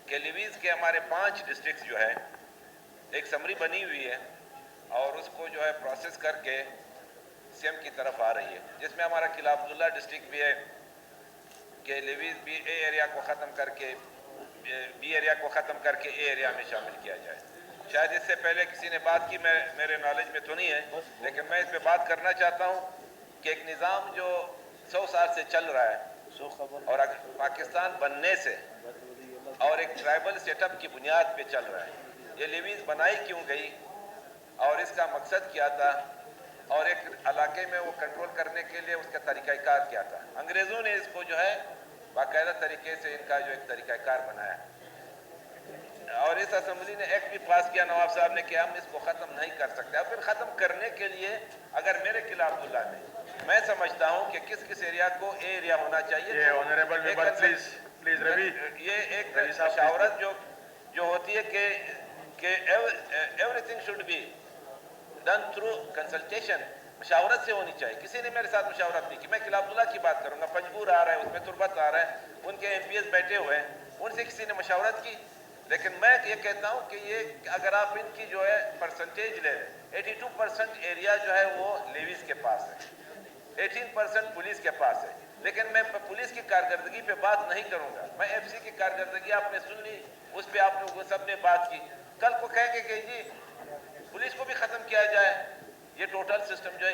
کہ لیویز کے ہمارے 5 ڈسٹرکٹس جو ہے ایک سمری بنی ہوئی ہے اور اس کو جو ہے پروسیس کر کے سی ایم کی طرف آ رہی ہے، جس میں ہمارا قلعہ عبداللہ ڈسٹرکٹ بھی ہے کہ لیویز بی اے ایریا کو ختم کر کے بی ایریا کو ختم کر کے اے ایریا میں شامل کیا جائے۔ شاید اس سے پہلے کسی نے بات کی، میرے نالج میں تو نہیں ہے، لیکن میں اس پہ بات کرنا چاہتا ہوں کہ ایک نظام جو 100 سال سے چل رہا ہے اور پاکستان بننے سے اور ایک ٹرائبل سیٹ اپ کی بنیاد پہ چل رہا ہے، یہ لیویز بنائی کیوں گئی اور اس کا مقصد کیا تھا اور ایک علاقے میں وہ کنٹرول کرنے کے لیے اس کا طریقہ کار کیا تھا۔ انگریزوں نے اس کو جو ہے باقاعدہ طریقے سے ان کا جو ایک طریقہ کار بنایا اور اس اسمبلی نے ایکٹ بھی پاس کیا نواب صاحب نے کہ ہم اس کو ختم نہیں کر سکتے۔ اب پھر ختم کرنے کے لیے اگر میرے قلعہ عبداللہ میں سمجھتا ہوں کہ کس ایریا کو اے ایریا ہونا چاہیے، یہ ایک مشاورت جو ہوتی ہے کہ everything should be done through consultation, مشاورت سے ہونی چاہیے۔ کسی نے میرے ساتھ مشاورت نہیں کی۔ میں قلعہ عبداللہ کی بات کروں گا، پنجگور آ رہا ہے، اس میں تربت آ رہا ہے، ان کے ایم پی ایس بیٹھے ہوئے ہیں، ان سے کسی نے مشاورت کی؟ لیکن میں یہ کہتا ہوں کہ یہ اگر آپ ان کی جو ہے پرسنٹیج لیں، 82% ایریا جو ہے وہ لیویز کے پاس ہے، 18% پولیس کے پاس ہے، لیکن میں پولیس کی کارکردگی پہ بات نہیں کروں گا۔ میں ایف سی کی کارکردگی آپ نے سن لی، اس پہ آپ لوگوں سب نے بات کی۔ کل کو کہیں گے کہ جی پولیس کو بھی ختم کیا جائے، یہ ٹوٹل سسٹم جو ہے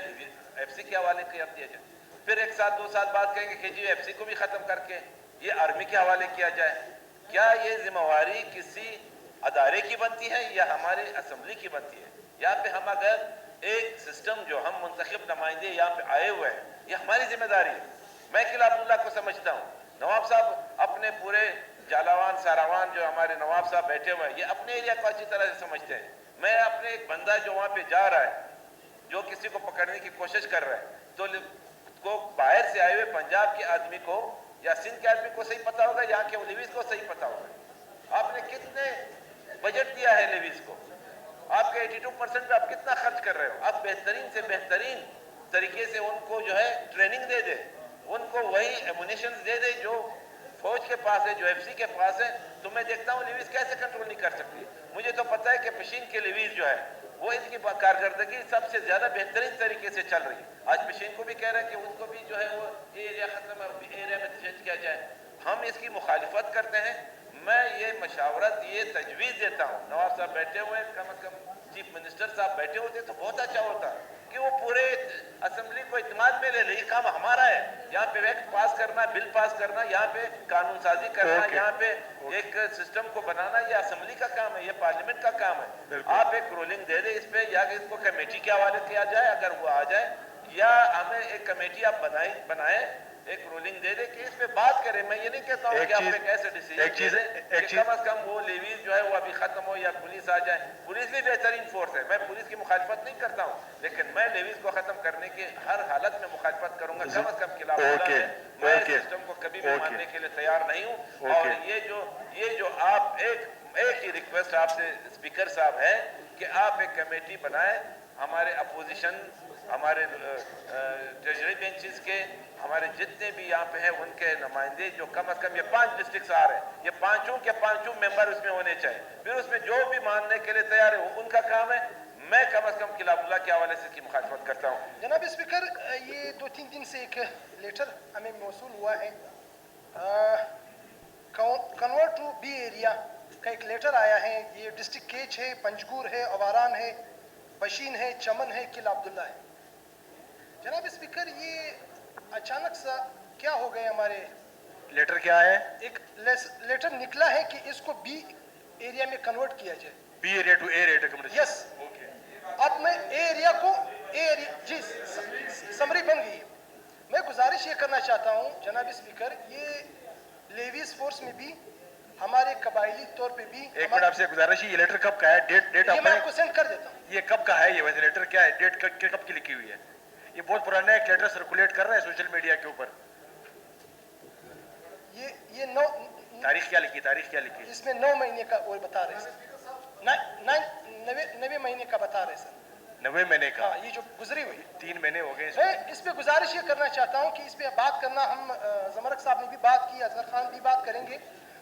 ایف سی کے حوالے کر دیا جائے۔ پھر 1 سال 2 سال بعد کہیں گے کہ جی ایف سی کو بھی ختم کر کے یہ آرمی کے حوالے کیا جائے۔ کیا یہ ذمہ داری کسی ادارے کی بنتی ہے یا ہمارے اسمبلی کی بنتی ہے؟ یہاں پہ ہم اگر ایک سسٹم جو ہم منتخب نمائندے یہاں پہ آئے ہوئے ہیں، یہ ہماری ذمہ داری ہے۔ میں قلعہ عبداللہ کو سمجھتا ہوں، نواب صاحب اپنے پورے جالاوان ساراوان جو ہمارے نواب صاحب بیٹھے ہوئے ہیں، یہ اپنے ایریا کو اچھی طرح سے سمجھتے ہیں۔ میں اپنے ایک بندہ جو وہاں پہ جا رہا ہے، جو کسی کو پکڑنے کی کوشش کر رہا ہے، تو باہر سے آئے ہوئے پنجاب کے آدمی کو یا سندھ کے آدمی کو صحیح پتا ہوگا، یہاں کے لیویز کو صحیح پتا ہوگا آپ نے کتنے بجٹ دیا ہے لیویز کو، آپ کے 82% پہ آپ کتنا خرچ کر رہے ہو۔ آپ بہترین سے بہترین طریقے سے ان کو جو ہے ٹریننگ دے دے، ان کو وہی ایمونیشنز دے دے جو فوج کے پاس ہے، جو ایف سی کے پاس ہے۔ تو میں دیکھتا ہوں لیویز کیسے کنٹرول نہیں کر سکتی۔ مجھے تو پتہ ہے کہ پشین کے لیویز جو ہے وہ ان کی کارکردگی سب سے زیادہ بہترین طریقے سے چل رہی ہے۔ آج پشین کو بھی کہہ رہے ہیں کہ ان کو بھی جو ہے وہ ایریا ختم ہے، ایریا میں چینج کیا جائے۔ ہم اس کی مخالفت کرتے ہیں۔ میں یہ مشاورت، یہ تجویز دیتا ہوں، نواب صاحب بیٹھے ہوئے ہیں، کم از کم چیف منسٹر صاحب بیٹھے ہوتے تو بہت اچھا ہوتا کہ وہ پورے اسمبلی کو اعتماد میں لے لے۔ یہ کام ہمارا ہے، یہاں پہ ایکٹ پاس کرنا، بل پاس کرنا، یہاں پہ قانون سازی کرنا، یہاں پہ ایک سسٹم کو بنانا، یہ اسمبلی کا کام ہے، یہ پارلیمنٹ کا کام ہے۔ آپ ایک رولنگ دے دیں اس پہ، یا اس کو کمیٹی کے حوالے کیا جائے اگر وہ آ جائے، یا ہمیں ایک کمیٹی آپ بنائیں، ایک رولنگ دے دے کہ اس پہ بات کریں۔ میں یہ نہیں کہتا ہوں کہ آپ ایک ایسے ڈیسیجن کہ کم از کم وہ لیویز جو ہے وہ ابھی ختم ہو یا پولیس آ جائے۔ پولیس بھی بہترین فورس ہے، میں پولیس کی مخالفت نہیں کرتا ہوں، لیکن میں لیویز کو ختم کرنے کی ہر حالت میں مخالفت کروں گا۔ کم از کم خلاف میں اس سسٹم کو کبھی بھی ماننے کے لیے تیار نہیں ہوں۔ اور یہ جو آپ ایک ہی ریکویسٹ آپ سے اسپیکر صاحب ہے کہ آپ ایک کمیٹی بنائیں، ہمارے اپوزیشن، ہمارے ٹریجری بینچز کے، ہمارے جتنے بھی یہاں پہ ہیں ان کے نمائندے، جو کم از کم یہ 5 ڈسٹرکٹس آ رہے ہیں، یہ پانچوں کے پانچوں ممبر اس میں ہونے چاہیے۔ پھر اس میں جو بھی ماننے کے لیے تیار ہے وہ ان کا کام ہے۔ میں کم از کم قلعہ عبداللہ کے حوالے سے کی مخالفت کرتا ہوں۔ جناب اسپیکر، یہ 2-3 دن سے ایک لیٹر ہمیں موصول ہوا ہے، کنورٹ ٹو بی ایریا کا ایک لیٹر آیا ہے۔ یہ ڈسٹرکٹ کیچ ہے، پنجگور ہے، اواران ہے، پشین ہے، چمن ہے، قلعہ عبداللہ ہے۔ جناب اسپیکر، یہ اچانک سا کیا ہو گئے؟ ہمارے لیٹر کیا ہے؟ ایک لیٹر نکلا ہے کہ اس کو بی ایریا میں کنورٹ کیا جائے، B area to A area. Yes. اب میں اے ایریا کو جی سمری بن گئی ہے۔ میں گزارش یہ کرنا چاہتا ہوں جناب اسپیکر، یہ لیویز فورس میں بھی، ہمارے قبائلی طور پہ بھی، ایک منٹ آپ سے گزارش ہے، یہ لیٹر کب کا ہے؟ ڈیٹ یہ میں آپ کو سینڈ کر دیتا ہوں۔ یہ کب کا ہے؟ یہ ویسے لیٹر کیا ہے؟ ڈیٹ کب کی لکھی ہوئی ہے؟ یہ بہت پرانا ایک لیٹر سرکولیٹ کر رہا ہے سوشل میڈیا کے اوپر۔ یہ تاریخ کیا لکھی؟ اس میں 9 مہینے کا وہ بتا رہے سر، 9 مہینے کا بتا رہے سر۔ 9 مہینے کا؟ یہ جو گزری ہوئی 3 مہینے ہو گئے۔ میں اس پہ گزارش یہ کرنا چاہتا ہوں کہ اس پہ بات کرنا، ہم زمرک صاحب نے بھی بات کی، اظہر خان بھی بات کریں گے،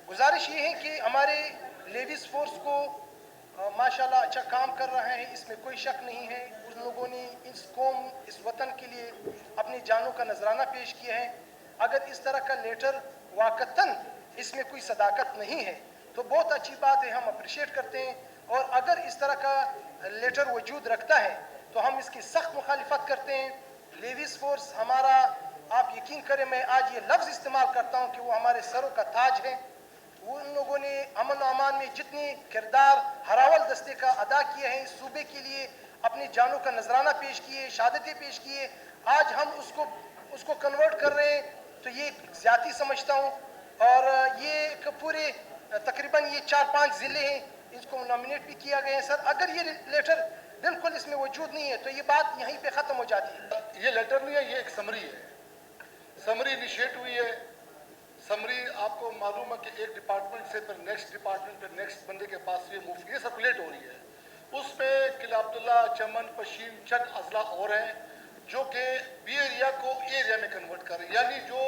गुजारिश ये है कि हमारे लेडीज़ फोर्स को माशाल्लाह अच्छा काम कर रहे हैं, इसमें कोई शक नहीं है। उन लोगों ने इस कौम, इस वतन के लिए अपनी जानों का नजराना पेश किया है। अगर इस तरह का लेटर वाकतन इसमें कोई सदाकत नहीं है तो बहुत अच्छी बात है, हम अप्रिशिएट करते हैं। और अगर इस तरह का लेटर वजूद रखता है तो हम इसकी सख्त मुखालिफत करते हैं। लेडीज़ फोर्स हमारा, आप यकीन करें, मैं आज ये लफ्ज़ इस्तेमाल करता हूँ कि वो हमारे सरों का ताज है। उन लोगों ने अमन व अमान में जितनी किरदार हरावल दस्ते का अदा किया है, इस सूबे के लिए अपनी जानों का नजराना पेश किए, शहादतें पेश किए, आज हम उसको कन्वर्ट कर रहे हैं तो ये ज़्यादती समझता हूँ। और ये एक पूरे तकरीबन ये 4-5 ज़िले हैं, इसको नॉमिनेट भी किया गया है। सर, अगर ये लेटर बिल्कुल इसमें वजूद नहीं है तो ये बात यहीं पे ख़त्म हो जाती है। ये लेटर नहीं है, ये एक समरी है। समरी इनिशिएट हुई है। समरी आपको मालूम है कि एक डिपार्टमेंट से फिर नेक्स्ट डिपार्टमेंट, फिर नेक्स्ट बंदे के पास ये सर्कुलेट हो रही है। उसमें किला अब्दुल्ला, चमन, पशीन, चंद अजला और हैं जो कि बी एरिया को ए एरिया में कन्वर्ट कर रहे हैं। यानी जो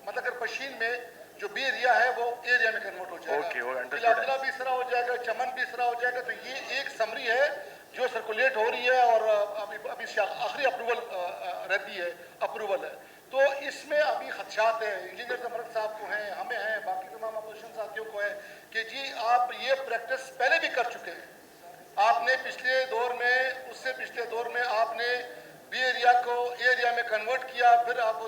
मतलब अगर पशीन में जो बी एरिया है वो एरिया में कन्वर्ट हो जाएगा, किला अब्दुल्ला भी इस तरह हो जाएगा, चमन भी इस तरह हो जाएगा। तो ये एक समरी है जो सर्कुलेट हो रही है और अभी आखिरी अप्रूवल रहती है, अप्रूवल है। तो इसमें अभी खदशात है, इंजीनियर जमरत साहब को हैं, हमें हैं, बाकी तमाम अपोजिशन साथियों को है कि जी आप ये प्रैक्टिस पहले भी कर चुके हैं। आपने पिछले दौर में, उससे पिछले दौर में आपने बी एरिया को ए एरिया में कन्वर्ट किया, फिर आपने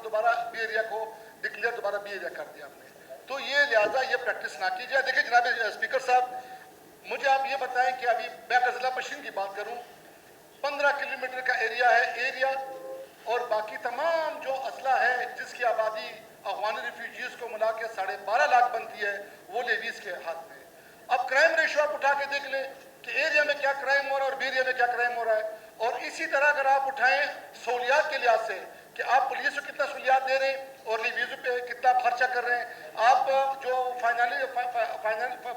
दोबारा बी एरिया को डिक्लेयर दोबारा बी एरिया कर दिया आपने। तो ये लिहाजा ये प्रैक्टिस ना की जाए। देखिए जनाब स्पीकर साहब, मुझे आप ये बताएं कि अभी मैं ज़िला पश्चिम की बात करूं, 15 किलोमीटर का एरिया है एरिया, और बाकी तमाम जो अजला है जिसकी आबादी अफगानी रिफ्यूजीज को मिला के 12.5 लाख बनती है, वो लेडीज़ के हाथ में। अब क्राइम रेशो आप उठा के देख लें कि एरिया में क्या क्राइम हो रहा है और बी एरिया में क्या क्राइम हो रहा है। और इसी तरह अगर आप उठाएं सहूलियात के लिहाज से कि आप पुलिस को कितना सहूलियात दे रहे हैं और लेडीज़ पे कितना खर्चा कर रहे हैं, आप जो फाइनल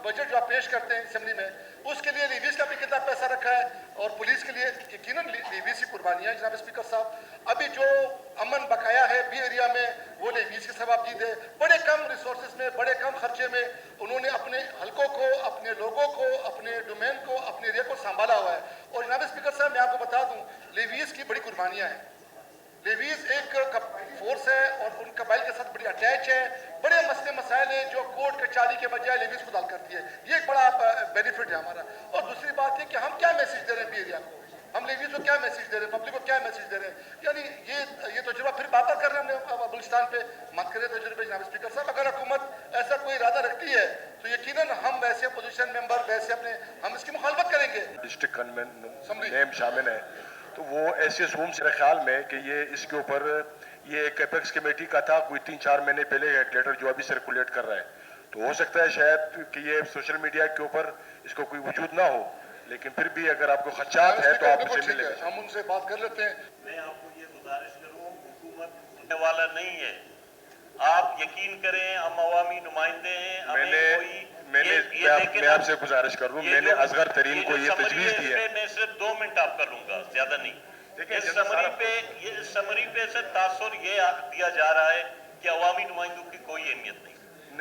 बजट जो आप पेश करते हैं असेंबली में, उसके लिए लेडीज़ का भी कितना पैसा रखा है और पुलिस के लिए यकीनन लेडीज़ की कुर्बानियाँ। जनाब स्पीकर साहब, अभी जो अमन बकाया है बी एरिया में वो लेडीज़ के सवाबदीद है। बड़े कम रिसोर्सेज में, बड़े कम खर्चे में उन्होंने अपने हलकों को, अपने लोगों को, अपने डोमेन को, अपने एरिया को संभाला हुआ है। और जनाब स्पीकर साहब, मैं आपको बता दूं, लेडीज़ की बड़ी कुर्बानियाँ हैं। लेडीज़ एक फोर्स है और उन कबाइल के साथ बड़ी अटैच है। बड़े मसले मसाइल हैं जो कोर्ट कचहरी के बजाय लेडीज़ को दाल करती है। ये एक बड़ा बेनिफिट है हमारा। और दूसरी बात है कि हम क्या मैसेज दे रहे हैं बी एरिया को, हम लेडीज़ को क्या मैसेज दे रहे हैं, पब्लिक को क्या मैसेज दे रहे हैं। यानी ये तजुर्बा फिर बात कर रहे हैं हम बलूचिस्तान पे, मत करें तजुर्बे। जनाब स्पीकर साहब, अगर हुकूमत ऐसा कोई इरादा रखती है तो यकीनन हम वैसे अपोजिशन मेंबर, वैसे अपने, हम इसकी मुखालफत करेंगे। डिस्ट्रिक्ट कन्वेंशन शामिल है तो वो ऐसे सूम से ख्याल में कि ये इसके ऊपर ये एक एपेक्स कमेटी का था कोई 3-4 महीने पहले एक लेटर जो अभी सर्कुलेट कर रहा है। तो हो सकता है शायद कि ये सोशल मीडिया के ऊपर इसको कोई वजूद ना हो, लेकिन फिर भी अगर आपको खदशात है तो आप उसे मिले, हम उनसे बात कर लेते हैं। मैं आपको ये गुजारिश करूँ, हुकूमत होने वाला नहीं है, आप यकीन करें, हम अवामी नुमाइंदे हैं। मैं आपसे गुजारिश कर रहा हूँ, मैंने असगर तरीन को ये तजवीज़ दी है। मैं सिर्फ 2 मिनट आप कर लूंगा, ज्यादा नहीं। इस समरी पे से तासुर ये दिया जा रहा है कि अवामी नुमाइंदों की कोई अहमियत नहीं।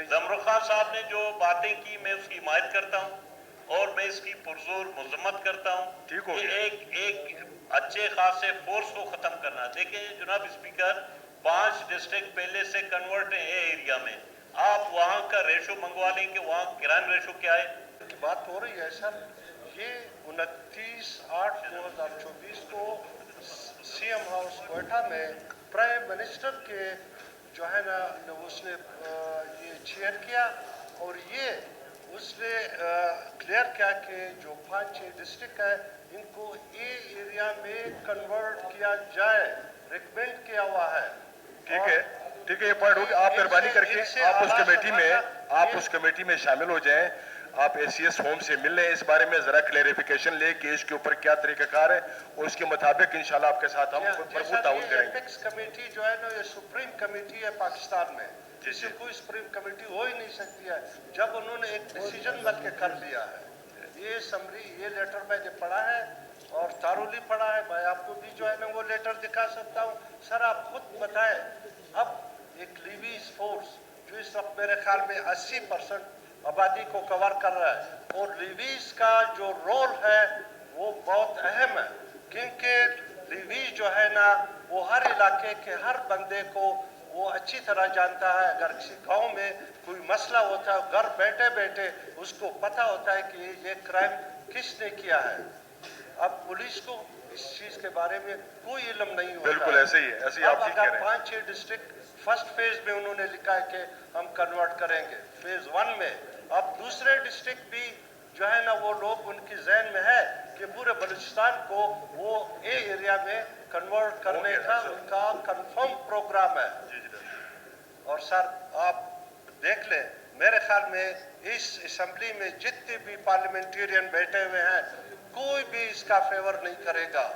जमरुख खान साहब ने जो बातें की, मैं उसकी हिमायत करता हूँ और मैं इसकी पुरजोर मजम्मत करता हूँ कि एक अच्छे खासे फोर्स को खत्म करना। देखिए जनाब स्पीकर, 5 डिस्ट्रिक्ट पहले से कन्वर्ट है एरिया में, आप वहाँ का रेशो मंगवा लें कि वहाँ क्राइम रेशो क्या है। बात हो रही है सर, ये 29/8/2024 को सीएम हाउस क्वेटा में प्राइम मिनिस्टर के जो है ना उसने ये चेयर किया और ये उसने क्लियर किया कि जो 5-6 डिस्ट्रिक्ट है इनको ए एरिया में कन्वर्ट किया जाए, रिकमेंड किया हुआ है। ठीक है, ठीक है, ये पॉइंट हो गया। आप मेहरबानी करके आप उस कमेटी में शामिल हो जाएं। आप एसीएस होम से मिल लें, इस बारे में जरा क्लेरिफिकेशन ले कि इसके ऊपर क्या तरीकाकार है और उसके मुताबिक इंशाल्लाह आपके साथ हम भरपूर ताउन करेंगे। एपेक्स कमेटी जो है ना ये सुप्रीम कमेटी है पाकिस्तान में, जिससे कोई सुप्रीम कमेटी हो ही नहीं सकती है जब उन्होंने एक डिसीजन बल्कि कर लिया है। ये समरी, ये लेटर मैंने पढ़ा है और थारोली पढ़ा है। मैं आपको भी जो है ना वो लेटर दिखा सकता हूँ। सर आप खुद बताएं, अब एक लेडीज फोर्स जो इस वक्त मेरे ख्याल में 80% आबादी को कवर कर रहा है। और रिवीज का जो रोल है वो बहुत अहम है, क्योंकि रिवीज जो है ना वो हर इलाके के हर बंदे को वो अच्छी तरह जानता है। अगर किसी गांव में कोई मसला होता है, घर बैठे बैठे उसको पता होता है कि ये क्राइम किसने किया है। अब पुलिस को इस चीज के बारे में कोई इल्म नहीं होता। बिल्कुल ऐसे ही है, ऐसे ही आप अब ठीक कह अगर रहे हैं। 5-6 डिस्ट्रिक्ट फर्स्ट फेज में उन्होंने लिखा है कि हम कन्वर्ट करेंगे फेज 1 में, अब दूसरे डिस्ट्रिक्ट भी जो है ना वो लोग उनकी जहन में है कि पूरे बलूचिस्तान को वो ए एरिया में कन्वर्ट करने का उनका कंफर्म प्रोग्राम है। और सर आप देख लें, मेरे ख्याल में इस असेंबली में जितने भी पार्लियामेंटेरियन बैठे हुए हैं कोई भी इसका फेवर नहीं करेगा।